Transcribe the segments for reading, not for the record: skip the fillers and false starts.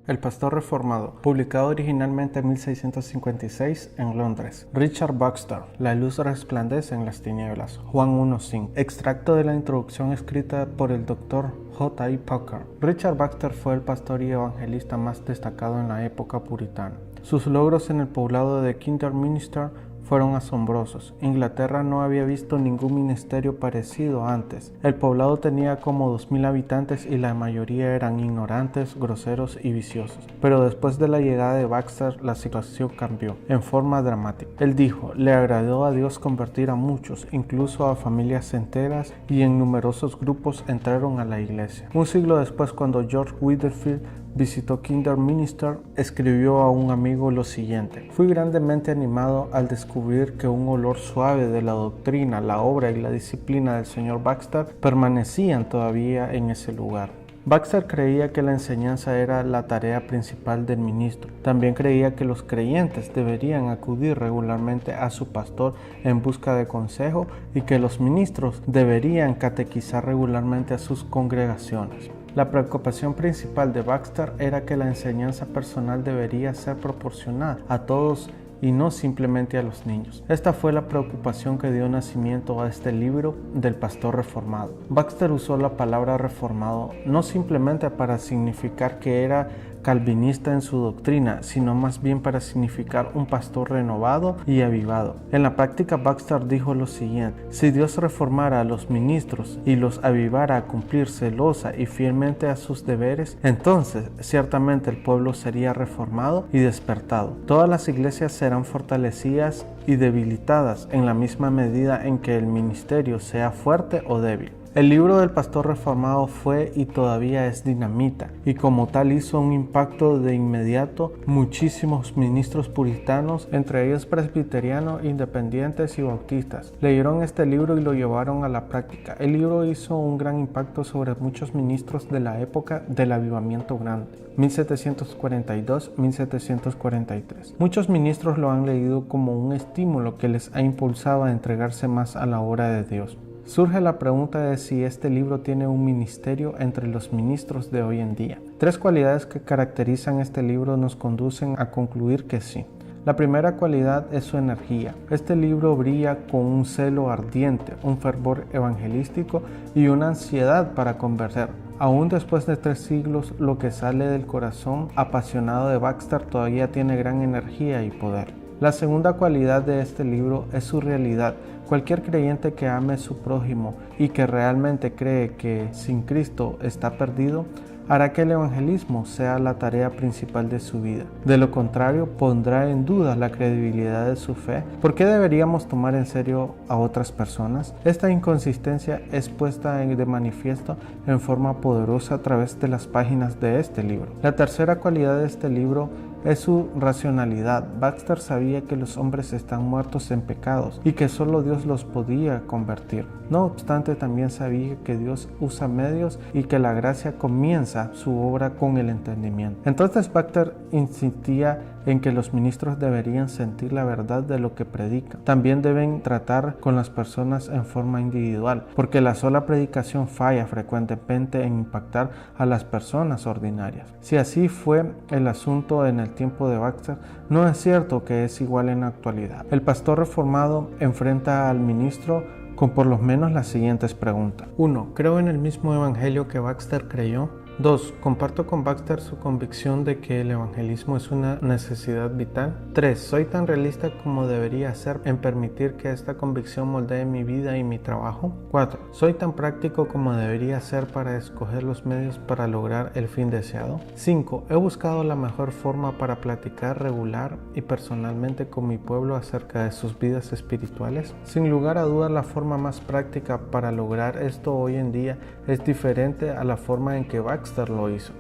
El pastor reformado, publicado originalmente en 1656 en Londres. Richard Baxter, La luz resplandece en las tinieblas, Juan 1:5. Extracto de la introducción escrita por el Dr. J. I. Packer. Richard Baxter fue el pastor y evangelista más destacado en la época puritana. Sus logros en el poblado de Kidderminster fueron asombrosos. Inglaterra no había visto ningún ministerio parecido antes. El poblado tenía como 2000 habitantes y la mayoría eran ignorantes, groseros y viciosos. Pero después de la llegada de Baxter, la situación cambió en forma dramática. Él dijo, le agradó a Dios convertir a muchos, incluso a familias enteras, y en numerosos grupos entraron a la iglesia. Un siglo después, cuando George Whitefield visitó Kidderminster, escribió a un amigo lo siguiente: fui grandemente animado al descubrir que un olor suave de la doctrina, la obra y la disciplina del Sr. Baxter permanecían todavía en ese lugar. Baxter creía que la enseñanza era la tarea principal del ministro. También creía que los creyentes deberían acudir regularmente a su pastor en busca de consejo y que los ministros deberían catequizar regularmente a sus congregaciones. La preocupación principal de Baxter era que la enseñanza personal debería ser proporcionada a todos y no simplemente a los niños. Esta fue la preocupación que dio nacimiento a este libro del pastor reformado. Baxter usó la palabra reformado no simplemente para significar que era calvinista en su doctrina, sino más bien para significar un pastor renovado y avivado. En la práctica, Baxter dijo lo siguiente: si Dios reformara a los ministros y los avivara a cumplir celosa y fielmente a sus deberes, entonces ciertamente el pueblo sería reformado y despertado. Todas las iglesias serán fortalecidas y debilitadas en la misma medida en que el ministerio sea fuerte o débil. El libro del pastor reformado fue y todavía es dinamita, y como tal hizo un impacto de inmediato. Muchísimos ministros puritanos, entre ellos presbiterianos, independientes y bautistas, leyeron este libro y lo llevaron a la práctica. El libro hizo un gran impacto sobre muchos ministros de la época del avivamiento grande, 1742-1743. Muchos ministros lo han leído como un estímulo que les ha impulsado a entregarse más a la obra de Dios. Surge la pregunta de si este libro tiene un ministerio entre los ministros de hoy en día. Tres cualidades que caracterizan este libro nos conducen a concluir que sí. La primera cualidad es su energía. Este libro brilla con un celo ardiente, un fervor evangelístico y una ansiedad para convertir. Aún después de 3 siglos, lo que sale del corazón apasionado de Baxter todavía tiene gran energía y poder. La segunda cualidad de este libro es su realidad. Cualquier creyente que ame a su prójimo y que realmente cree que sin Cristo está perdido, hará que el evangelismo sea la tarea principal de su vida. De lo contrario, pondrá en duda la credibilidad de su fe. ¿Por qué deberíamos tomar en serio a otras personas? Esta inconsistencia es puesta de manifiesto en forma poderosa a través de las páginas de este libro. La tercera cualidad de este libro es su racionalidad. Baxter sabía que los hombres están muertos en pecados y que solo Dios los podía convertir. No obstante, también sabía que Dios usa medios y que la gracia comienza su obra con el entendimiento. Entonces Baxter insistía en que los ministros deberían sentir la verdad de lo que predican. También deben tratar con las personas en forma individual, porque la sola predicación falla frecuentemente en impactar a las personas ordinarias. Si así fue el asunto en el tiempo de Baxter, no es cierto que es igual en la actualidad. El pastor reformado enfrenta al ministro con por lo menos las siguientes preguntas. 1. ¿Creo en el mismo evangelio que Baxter creyó? 2. ¿Comparto con Baxter su convicción de que el evangelismo es una necesidad vital? 3. ¿Soy tan realista como debería ser en permitir que esta convicción moldee mi vida y mi trabajo? 4. ¿Soy tan práctico como debería ser para escoger los medios para lograr el fin deseado? 5. ¿He buscado la mejor forma para platicar regular y personalmente con mi pueblo acerca de sus vidas espirituales? Sin lugar a dudas, la forma más práctica para lograr esto hoy en día es diferente a la forma en que Baxter lo hizo,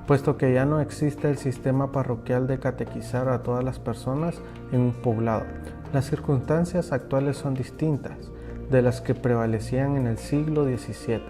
puesto que ya no existe el sistema parroquial de catequizar a todas las personas en un poblado. Las circunstancias actuales son distintas de las que prevalecían en el siglo XVII.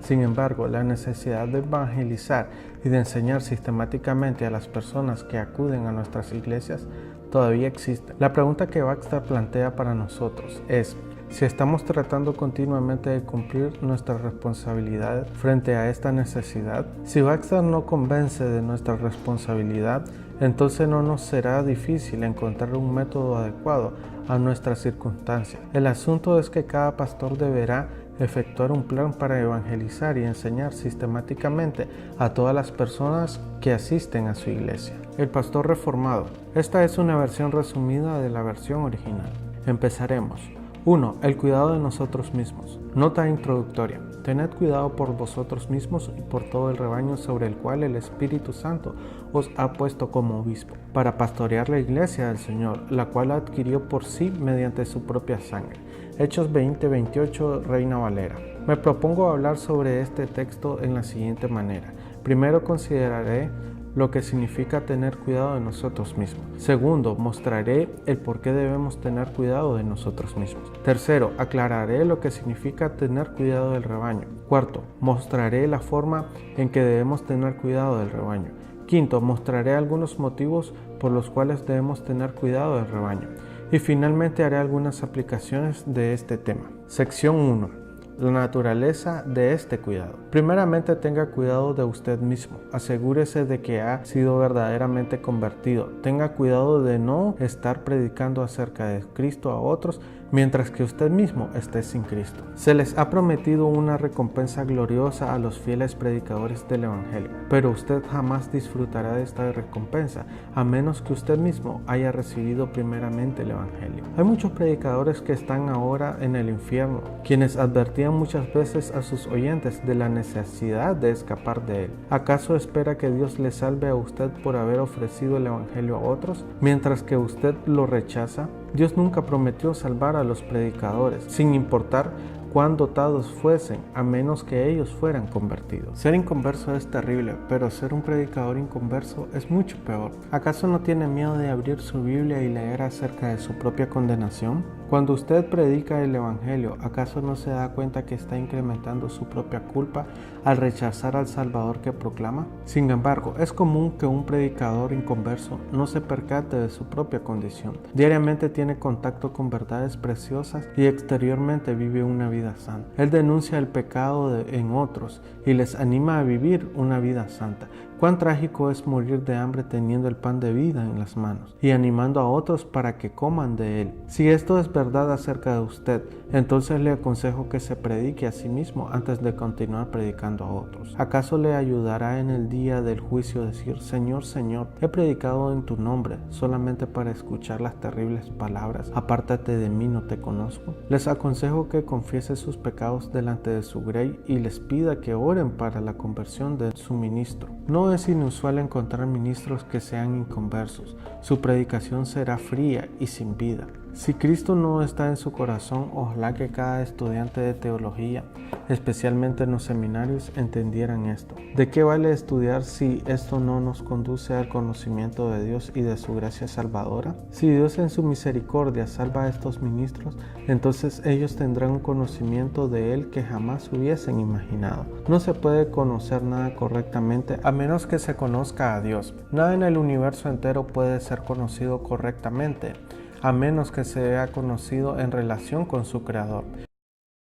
Sin embargo, la necesidad de evangelizar y de enseñar sistemáticamente a las personas que acuden a nuestras iglesias todavía existe. La pregunta que Baxter plantea para nosotros es: Si estamos tratando continuamente de cumplir nuestras responsabilidades frente a esta necesidad, si Baxter no convence de nuestra responsabilidad, entonces no nos será difícil encontrar un método adecuado a nuestras circunstancias. El asunto es que cada pastor deberá efectuar un plan para evangelizar y enseñar sistemáticamente a todas las personas que asisten a su iglesia. El pastor reformado. Esta es una versión resumida de la versión original. Empezaremos. 1. El cuidado de nosotros mismos. Nota introductoria. Tened cuidado por vosotros mismos y por todo el rebaño sobre el cual el Espíritu Santo os ha puesto como obispo, para pastorear la iglesia del Señor, la cual adquirió por sí mediante su propia sangre. Hechos 20:28, Reina Valera. Me propongo hablar sobre este texto en la siguiente manera. Primero consideraré lo que significa tener cuidado de nosotros mismos. Segundo, mostraré el por qué debemos tener cuidado de nosotros mismos. Tercero, aclararé lo que significa tener cuidado del rebaño. Cuarto, mostraré la forma en que debemos tener cuidado del rebaño. Quinto, mostraré algunos motivos por los cuales debemos tener cuidado del rebaño. Y finalmente haré algunas aplicaciones de este tema. Sección 1. La naturaleza de este cuidado. Primeramente, tenga cuidado de usted mismo. Asegúrese de que ha sido verdaderamente convertido. Tenga cuidado de no estar predicando acerca de Cristo a otros mientras que usted mismo esté sin Cristo. Se les ha prometido una recompensa gloriosa a los fieles predicadores del Evangelio, pero usted jamás disfrutará de esta recompensa a menos que usted mismo haya recibido primeramente el Evangelio. Hay muchos predicadores que están ahora en el infierno, quienes advertían muchas veces a sus oyentes de la necesidad de escapar de él. ¿Acaso espera que Dios le salve a usted por haber ofrecido el Evangelio a otros, mientras que usted lo rechaza? Dios nunca prometió salvar a los predicadores, sin importar cuán dotados fuesen, a menos que ellos fueran convertidos. Ser inconverso es terrible, pero ser un predicador inconverso es mucho peor. ¿Acaso no tiene miedo de abrir su Biblia y leer acerca de su propia condenación? Cuando usted predica el Evangelio, ¿acaso no se da cuenta que está incrementando su propia culpa al rechazar al Salvador que proclama? Sin embargo, es común que un predicador inconverso no se percate de su propia condición. Diariamente tiene contacto con verdades preciosas y exteriormente vive una vida santa. Él denuncia el pecado en otros y les anima a vivir una vida santa. Cuán trágico es morir de hambre teniendo el pan de vida en las manos y animando a otros para que coman de él. Si esto es verdad acerca de usted, entonces le aconsejo que se predique a sí mismo antes de continuar predicando a otros. ¿Acaso le ayudará en el día del juicio decir: Señor, Señor, he predicado en tu nombre solamente para escuchar las terribles palabras: apártate de mí, no te conozco? Les aconsejo que confiese sus pecados delante de su grey y les pida que oren para la conversión de su ministro. No es inusual encontrar ministros que sean inconversos. Su predicación será fría y sin vida. Si Cristo no está en su corazón, ojalá que cada estudiante de teología, especialmente en los seminarios, entendieran esto. ¿De qué vale estudiar si esto no nos conduce al conocimiento de Dios y de su gracia salvadora? Si Dios en su misericordia salva a estos ministros, entonces ellos tendrán un conocimiento de Él que jamás hubiesen imaginado. No se puede conocer nada correctamente a menos que se conozca a Dios. Nada en el universo entero puede ser conocido correctamente a menos que sea conocido en relación con su Creador.